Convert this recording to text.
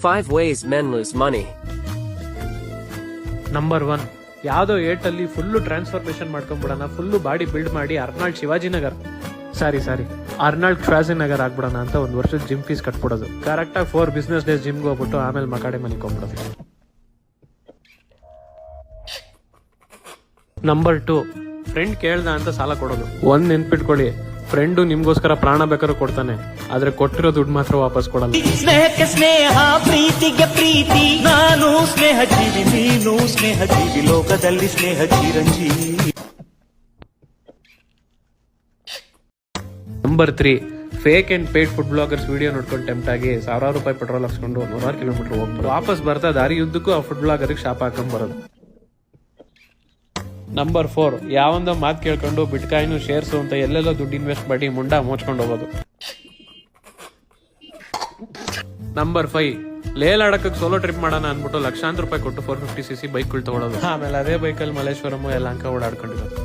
5 ways men lose money. Number 1, ಯಾವ್ದೋ ಏಟಲ್ಲಿ full transformation ಮಾಡ್ಕೊಂಡ್ಬಿಡೋಣ, ಫುಲ್ಲು ಬಾಡಿ ಬಿಲ್ಡ್ ಮಾಡಿ ಅರ್ನಾಲ್ಡ್ ಶಿವಾಜಿನಗರ್ ಅರ್ನಾಲ್ಡ್ ಶ್ವಾಜಿನಗರ್ ಆಗ್ಬಿಡೋಣ ಅಂತ ಒಂದು ವರ್ಷದ ಜಿಮ್ ಫೀಸ್ ಕಟ್ಬಿಡೋದು. ಕರೆಕ್ಟಾಗಿ 4 ಬಿಸ್ನೆಸ್ ಡೇಸ್ ಜಿಮ್ಗೆ ಹೋಗ್ಬಿಟ್ಟು ಆಮೇಲೆ ಮಕಾಡೆ ಮನಿಕೊಂಡ್ಬಿಡೋದು. ನಂಬರ್ 2, ಫ್ರೆಂಡ್ ಕೇಳ್ದ ಅಂತ ಸಾಲ ಕೊಡೋದು. ಒಂದ್ ನೆನ್ಪಿಟ್ಕೊಳ್ಳಿ, ಫ್ರೆಂಡು ನಿಮ್ಗೋಸ್ಕರ ಪ್ರಾಣ ಬೇಕಾದ್ರೂ ಕೊಡ್ತಾನೆ, ಆದ್ರೆ ಕೊಟ್ಟಿರೋ ದುಡ್ಡು ಮಾತ್ರ ವಾಪಸ್ ಕೊಡಲ್ಲ. ಸ್ನೇಹಕ್ಕೆ ಸ್ನೇಹ, ಪ್ರೀತಿಗೆ ಪ್ರೀತಿ, ನಾನು ಸ್ನೇಹ ಜೀವಿ, ನೀನು ಸ್ನೇಹ ಜೀವಿ, ಲೋಕದಲ್ಲಿ ಸ್ನೇಹ ಚಿರಂಜೀವಿ. Number 3, fake and paid food bloggers video ನೋಡ್ಕೊಂಡು ಟೆಂಪ್ಟ್ ಆಗಿ ಸಾವಿರಾರು ರೂಪಾಯಿ ಪೆಟ್ರೋಲ್ ಹಾಕ್ಸ್ಕೊಂಡು 100 ಕಿಲೋಮೀಟರ್ ಹೋಗ್ಬೋದು. ವಾಪಸ್ ಬರ್ತಾ ದಾರಿ ಉದ್ದಕ್ಕೂ ಆ ಫುಡ್ ಬ್ಲಾಗರ್ಗೆ ಶಾಪ್ ಹಾಕೊಂಡ್ ಬರೋದು. ನಂಬರ್ 4, ಯಾವೊಂದೋ ಮಾತು ಕೇಳ್ಕೊಂಡು ಬಿಟ್ಕಾಯಿನು ಶೇರ್ಸು ಅಂತ ಎಲ್ಲೆಲ್ಲೋ ದುಡ್ಡು ಇನ್ವೆಸ್ಟ್ ಮಾಡಿ ಮುಂಡ ಮೋಚ್ಕೊಂಡು ಹೋಗೋದು. Number 5, Leh Ladakh solo trip ಮಾಡೋಣ ಅಂದ್ಬಿಟ್ಟು ಲಕ್ಷಾಂತರ ರೂಪಾಯಿ ಕೊಟ್ಟು 450cc ಬೈಕ್ಗಳು ತಗೊಳ್ಳೋದು. ಆಮೇಲೆ ಅದೇ ಬೈಕಲ್ಲಿ ಮಲ್ಲೇಶ್ವರಂ ಯಲಹಂಕ ಓಡಾಡ್ಕೊಂಡಿರೋದು.